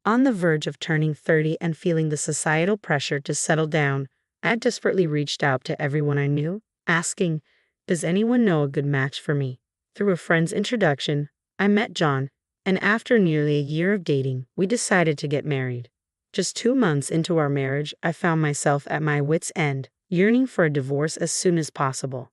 On the verge of turning 30 and feeling the societal pressure to settle down, I desperately reached out to everyone I knew, asking, "Does anyone know a good match for me?" Through a friend's introduction, I met John, and after nearly a year of dating, we decided to get married. Just 2 months into our marriage, I found myself at my wits' end, yearning for a divorce as soon as possible.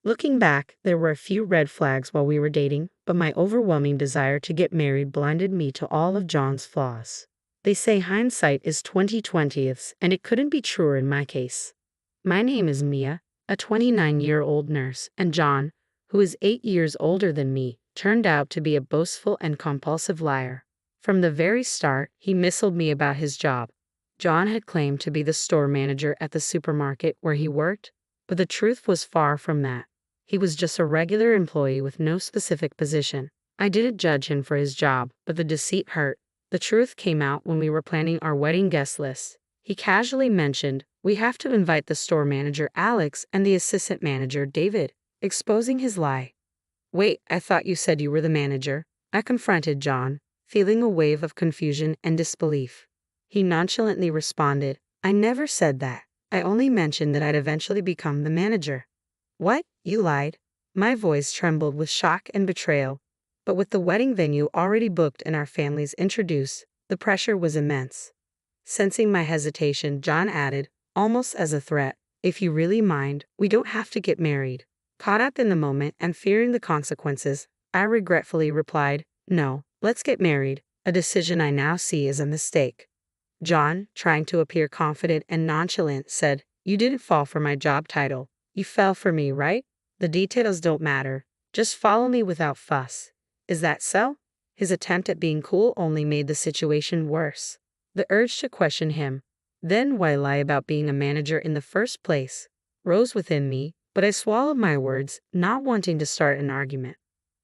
Looking back, there were a few red flags while we were dating, but my overwhelming desire to get married blinded me to all of John's flaws. They say hindsight is 20/20ths, and it couldn't be truer in my case. My name is Mia, a 29-year-old nurse, and John, who is 8 years older than me, turned out to be a boastful and compulsive liar. From the very start, he misled me about his job. John had claimed to be the store manager at the supermarket where he worked, but the truth was far from that. He was just a regular employee with no specific position. I didn't judge him for his job, but the deceit hurt. The truth came out when we were planning our wedding guest list. He casually mentioned, "We have to invite the store manager Alex and the assistant manager David," exposing his lie. "Wait, I thought you said you were the manager," I confronted John, feeling a wave of confusion and disbelief. He nonchalantly responded, "I never said that. I only mentioned that I'd eventually become the manager." "What? You lied?" My voice trembled with shock and betrayal. But with the wedding venue already booked and our families introduced, the pressure was immense. Sensing my hesitation, John added, almost as a threat, "If you really mind, we don't have to get married." Caught up in the moment and fearing the consequences, I regretfully replied, "No, let's get married," a decision I now see as a mistake. John, trying to appear confident and nonchalant, said, "You didn't fall for my job title. You fell for me, right? The details don't matter. Just follow me without fuss. Is that so?" His attempt at being cool only made the situation worse. The urge to question him, then why lie about being a manager in the first place, rose within me, but I swallowed my words, not wanting to start an argument.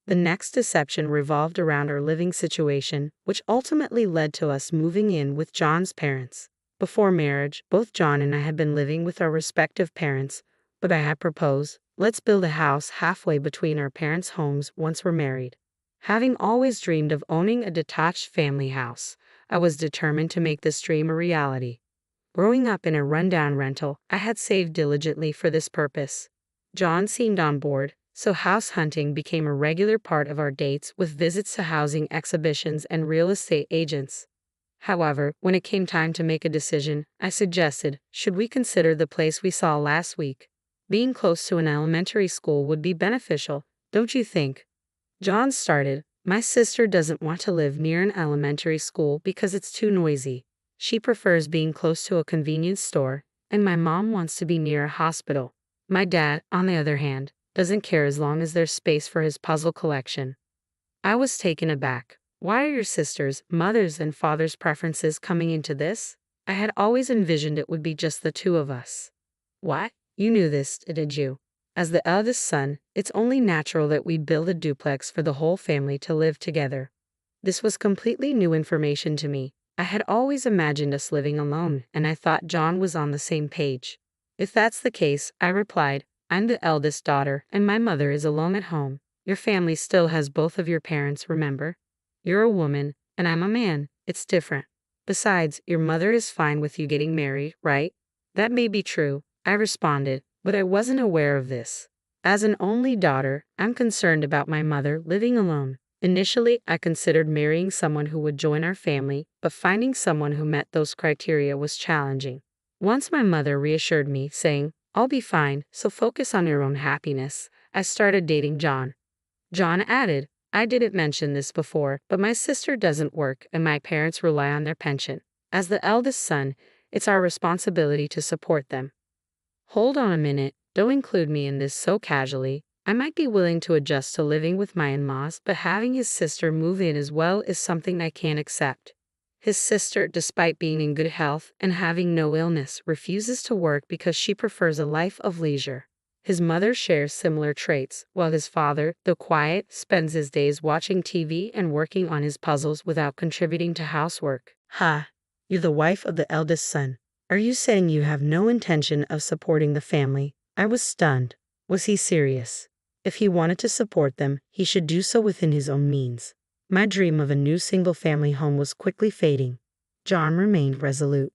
The next deception revolved around our living situation, which ultimately led to us moving in with John's parents. Before marriage, both John and I had been living with our respective parents, but I had proposed, "Let's build a house halfway between our parents' homes once we're married." Having always dreamed of owning a detached family house, I was determined to make this dream a reality. Growing up in a rundown rental, I had saved diligently for this purpose. John seemed on board, so house hunting became a regular part of our dates with visits to housing exhibitions and real estate agents. However, when it came time to make a decision, I suggested, "Should we consider the place we saw last week? Being close to an elementary school would be beneficial, don't you think?" John started, "My sister doesn't want to live near an elementary school because it's too noisy. She prefers being close to a convenience store, and my mom wants to be near a hospital. My dad, on the other hand, doesn't care as long as there's space for his puzzle collection." I was taken aback. Why are your sister's, mother's, and father's preferences coming into this? I had always envisioned it would be just the two of us. What? You knew this, did you? As the eldest son, it's only natural that we build a duplex for the whole family to live together. This was completely new information to me. I had always imagined us living alone, and I thought John was on the same page. "If that's the case," I replied, "I'm the eldest daughter, and my mother is alone at home. Your family still has both of your parents, remember? You're a woman, and I'm a man. It's different. Besides, your mother is fine with you getting married, right?" "That may be true," I responded, but I wasn't aware of this. As an only daughter, I'm concerned about my mother living alone. Initially, I considered marrying someone who would join our family, but finding someone who met those criteria was challenging. Once my mother reassured me, saying, "I'll be fine, so focus on your own happiness," I started dating John. John added, "I didn't mention this before, but my sister doesn't work and my parents rely on their pension. As the eldest son, it's our responsibility to support them." Hold on a minute, don't include me in this so casually. I might be willing to adjust to living with my in-laws, but having his sister move in as well is something I can't accept. His sister, despite being in good health and having no illness, refuses to work because she prefers a life of leisure. His mother shares similar traits, while his father, though quiet, spends his days watching TV and working on his puzzles without contributing to housework. Ha! You're the wife of the eldest son. Are you saying you have no intention of supporting the family? I was stunned. Was he serious? If he wanted to support them, he should do so within his own means. My dream of a new single-family home was quickly fading. John remained resolute.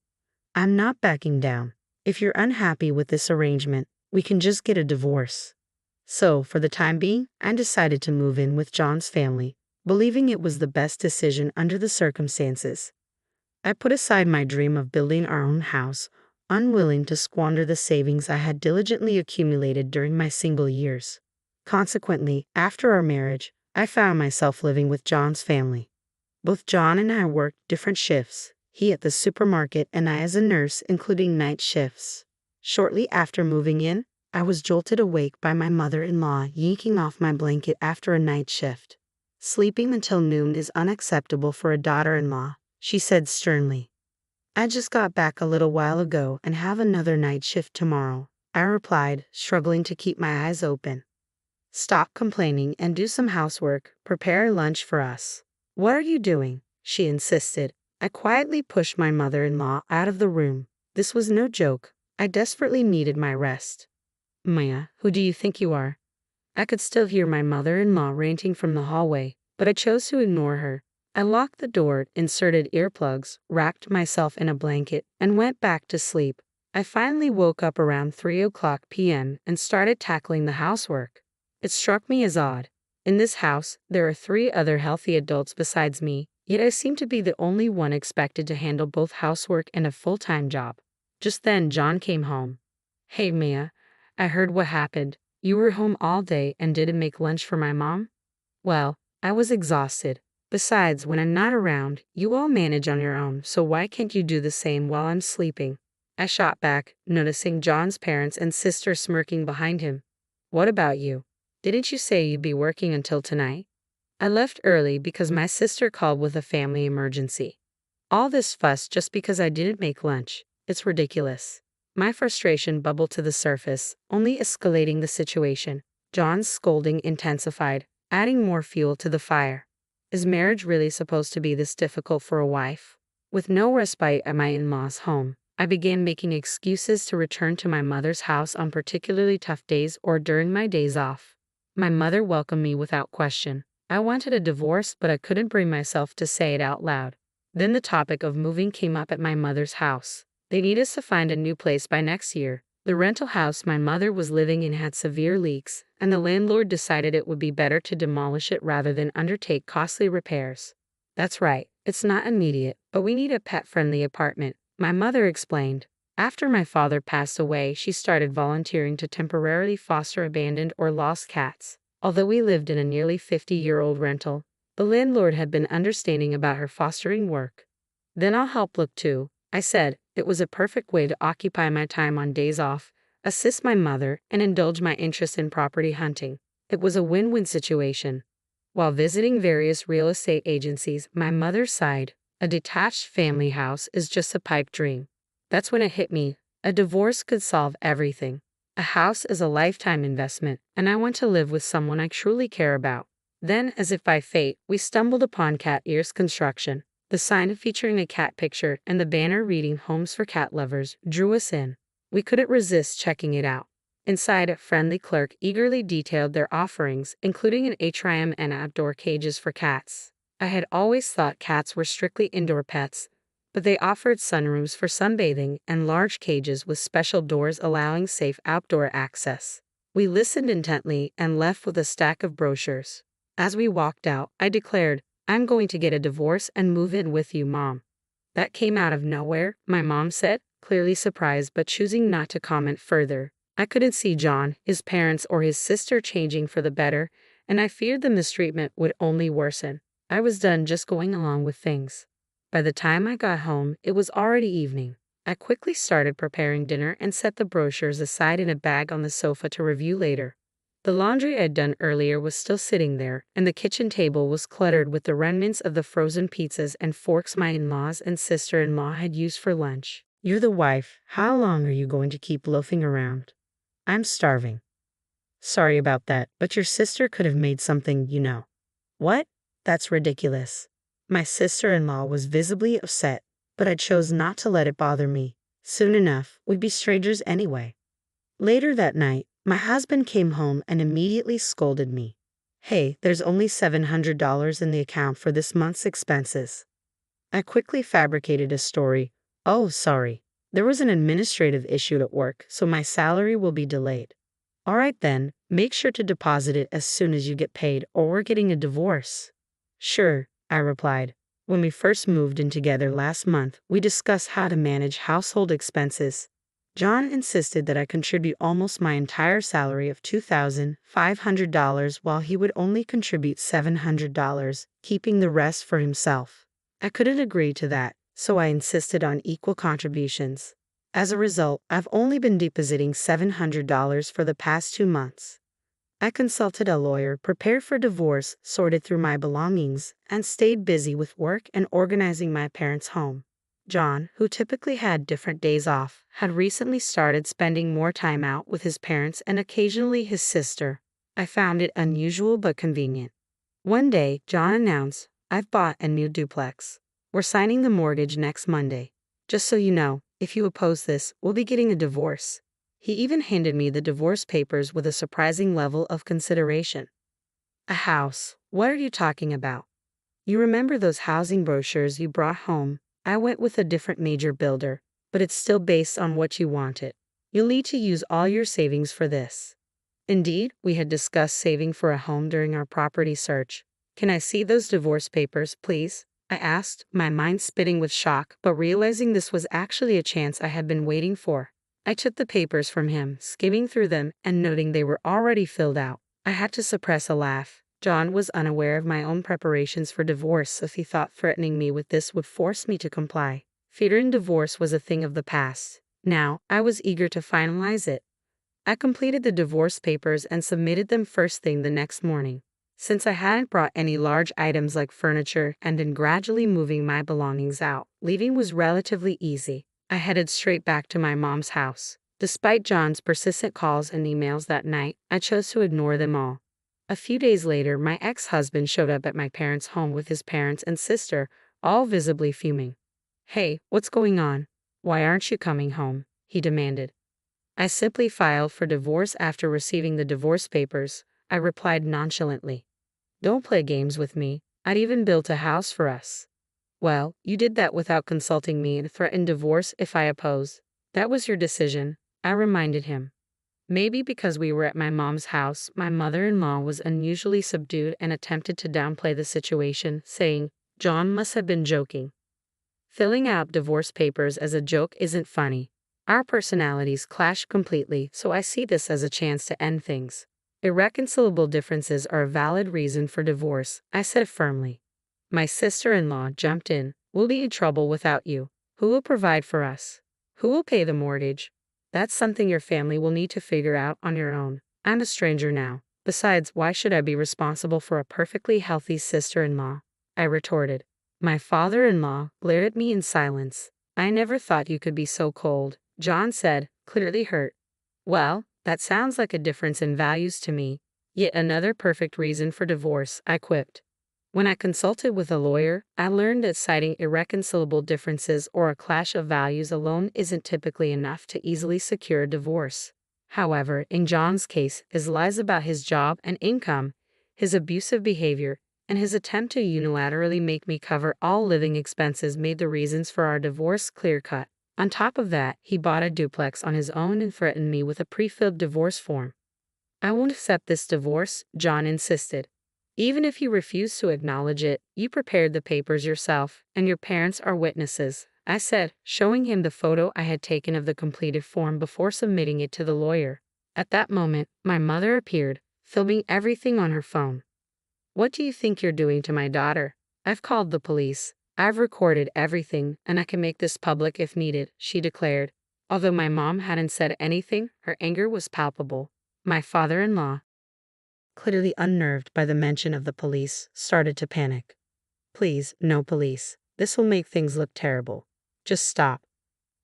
I'm not backing down. If you're unhappy with this arrangement, we can just get a divorce. So, for the time being, I decided to move in with John's family, believing it was the best decision under the circumstances. I put aside my dream of building our own house, unwilling to squander the savings I had diligently accumulated during my single years. Consequently, after our marriage, I found myself living with John's family. Both John and I worked different shifts, he at the supermarket and I as a nurse, including night shifts. Shortly after moving in, I was jolted awake by my mother-in-law yanking off my blanket after a night shift. Sleeping until noon is unacceptable for a daughter-in-law, she said sternly. I just got back a little while ago and have another night shift tomorrow, I replied, struggling to keep my eyes open. Stop complaining and do some housework, prepare lunch for us. What are you doing? She insisted. I quietly pushed my mother-in-law out of the room. This was no joke. I desperately needed my rest. Maya, who do you think you are? I could still hear my mother-in-law ranting from the hallway, but I chose to ignore her. I locked the door, inserted earplugs, wrapped myself in a blanket, and went back to sleep. I finally woke up around 3:00 p.m. and started tackling the housework. It struck me as odd. In this house, there are 3 other healthy adults besides me, yet I seem to be the only one expected to handle both housework and a full-time job. Just then, John came home. Hey, Mia, I heard what happened. You were home all day and didn't make lunch for my mom? Well, I was exhausted. Besides, when I'm not around, you all manage on your own, so why can't you do the same while I'm sleeping? I shot back, noticing John's parents and sister smirking behind him. What about you? Didn't you say you'd be working until tonight? I left early because my sister called with a family emergency. All this fuss just because I didn't make lunch. It's ridiculous. My frustration bubbled to the surface, only escalating the situation. John's scolding intensified, adding more fuel to the fire. Is marriage really supposed to be this difficult for a wife? With no respite at my in-laws' home, I began making excuses to return to my mother's house on particularly tough days or during my days off. My mother welcomed me without question. I wanted a divorce, but I couldn't bring myself to say it out loud. Then the topic of moving came up at my mother's house. They need us to find a new place by next year. The rental house my mother was living in had severe leaks, and the landlord decided it would be better to demolish it rather than undertake costly repairs. That's right, it's not immediate, but we need a pet-friendly apartment, my mother explained. After my father passed away, she started volunteering to temporarily foster abandoned or lost cats. Although we lived in a nearly 50-year-old rental, the landlord had been understanding about her fostering work. Then I'll help look too, I said. It was a perfect way to occupy my time on days off, assist my mother, and indulge my interest in property hunting. It was a win-win situation. While visiting various real estate agencies, my mother sighed. A detached family house is just a pipe dream. That's when it hit me. A divorce could solve everything. A house is a lifetime investment, and I want to live with someone I truly care about. Then, as if by fate, we stumbled upon Cat Ears Construction. The sign featuring a cat picture and the banner reading "Homes for Cat Lovers" drew us in. We couldn't resist checking it out. Inside, a friendly clerk eagerly detailed their offerings, including an atrium and outdoor cages for cats. I had always thought cats were strictly indoor pets, but they offered sunrooms for sunbathing and large cages with special doors allowing safe outdoor access. We listened intently and left with a stack of brochures. As we walked out, I declared, I'm going to get a divorce and move in with you, Mom. That came out of nowhere, my mom said, clearly surprised but choosing not to comment further. I couldn't see John, his parents, or his sister changing for the better, and I feared the mistreatment would only worsen. I was done just going along with things. By the time I got home, it was already evening. I quickly started preparing dinner and set the brochures aside in a bag on the sofa to review later. The laundry I'd done earlier was still sitting there, and the kitchen table was cluttered with the remnants of the frozen pizzas and forks my in-laws and sister-in-law had used for lunch. You're the wife. How long are you going to keep loafing around? I'm starving. Sorry about that, but your sister could have made something, you know. What? That's ridiculous. My sister-in-law was visibly upset, but I chose not to let it bother me. Soon enough, we'd be strangers anyway. Later that night, my husband came home and immediately scolded me. Hey, there's only $700 in the account for this month's expenses. I quickly fabricated a story. Oh, sorry. There was an administrative issue at work, so my salary will be delayed. All right then, make sure to deposit it as soon as you get paid, or we're getting a divorce. Sure, I replied. When we first moved in together last month, we discussed how to manage household expenses. John insisted that I contribute almost my entire salary of $2,500 while he would only contribute $700, keeping the rest for himself. I couldn't agree to that, so I insisted on equal contributions. As a result, I've only been depositing $700 for the past 2 months. I consulted a lawyer, prepared for divorce, sorted through my belongings, and stayed busy with work and organizing my parents' home. John, who typically had different days off, had recently started spending more time out with his parents and occasionally his sister. I found it unusual but convenient. One day, John announced, "I've bought a new duplex. We're signing the mortgage next Monday. Just so you know, if you oppose this, we'll be getting a divorce." He even handed me the divorce papers with a surprising level of consideration. A house. What are you talking about? You remember those housing brochures you brought home? I went with a different major builder, but it's still based on what you wanted. You'll need to use all your savings for this. Indeed, we had discussed saving for a home during our property search. Can I see those divorce papers, please? I asked, my mind spinning with shock, but realizing this was actually a chance I had been waiting for. I took the papers from him, skimming through them and noting they were already filled out. I had to suppress a laugh. John was unaware of my own preparations for divorce, so he thought threatening me with this would force me to comply. Fearing divorce was a thing of the past. Now, I was eager to finalize it. I completed the divorce papers and submitted them first thing the next morning. Since I hadn't brought any large items like furniture and been gradually moving my belongings out, leaving was relatively easy. I headed straight back to my mom's house. Despite John's persistent calls and emails that night, I chose to ignore them all. A few days later, my ex-husband showed up at my parents' home with his parents and sister, all visibly fuming. "Hey, what's going on? Why aren't you coming home?" he demanded. "I simply filed for divorce after receiving the divorce papers," I replied nonchalantly. "Don't play games with me. I'd even built a house for us." "Well, you did that without consulting me and threatened divorce if I oppose. That was your decision," I reminded him. Maybe because we were at my mom's house, my mother-in-law was unusually subdued and attempted to downplay the situation, saying, "John must have been joking. Filling out divorce papers as a joke isn't funny. Our personalities clash completely, so I see this as a chance to end things. Irreconcilable differences are a valid reason for divorce," I said firmly. My sister-in-law jumped in. "We'll be in trouble without you. Who will provide for us? Who will pay the mortgage? That's something your family will need to figure out on your own. I'm a stranger now. Besides, why should I be responsible for a perfectly healthy sister-in-law?" I retorted. My father-in-law glared at me in silence. "I never thought you could be so cold," John said, clearly hurt. "Well, that sounds like a difference in values to me. Yet another perfect reason for divorce," I quipped. When I consulted with a lawyer, I learned that citing irreconcilable differences or a clash of values alone isn't typically enough to easily secure a divorce. However, in John's case, his lies about his job and income, his abusive behavior, and his attempt to unilaterally make me cover all living expenses made the reasons for our divorce clear-cut. On top of that, he bought a duplex on his own and threatened me with a pre-filled divorce form. "I won't accept this divorce," John insisted. "Even if you refuse to acknowledge it, you prepared the papers yourself, and your parents are witnesses," I said, showing him the photo I had taken of the completed form before submitting it to the lawyer. At that moment, my mother appeared, filming everything on her phone. "What do you think you're doing to my daughter? I've called the police. I've recorded everything, and I can make this public if needed," she declared. Although my mom hadn't said anything, her anger was palpable. My father-in-law, clearly unnerved by the mention of the police, started to panic. "Please, no police. This will make things look terrible. Just stop."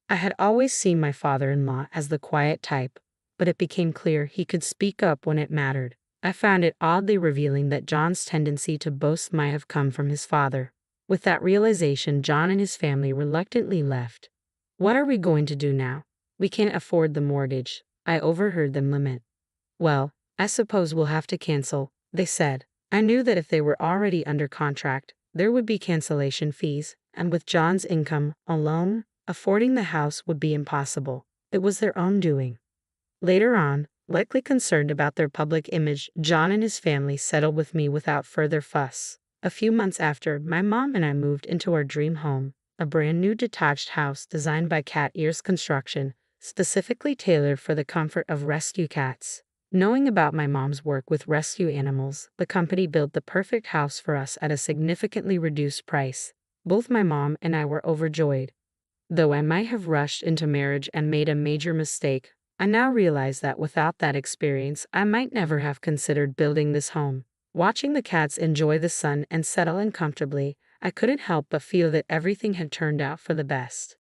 I had always seen my father-in-law as the quiet type, but it became clear he could speak up when it mattered. I found it oddly revealing that John's tendency to boast might have come from his father. With that realization, John and his family reluctantly left. "What are we going to do now? We can't afford the mortgage," I overheard them lament. "Well, I suppose we'll have to cancel," they said. I knew that if they were already under contract, there would be cancellation fees, and with John's income alone, affording the house would be impossible. It was their own doing. Later on, likely concerned about their public image, John and his family settled with me without further fuss. A few months after, my mom and I moved into our dream home, a brand new detached house designed by Cat Ears Construction, specifically tailored for the comfort of rescue cats. Knowing about my mom's work with rescue animals, the company built the perfect house for us at a significantly reduced price. Both my mom and I were overjoyed. Though I might have rushed into marriage and made a major mistake, I now realize that without that experience, I might never have considered building this home. Watching the cats enjoy the sun and settle in comfortably, I couldn't help but feel that everything had turned out for the best.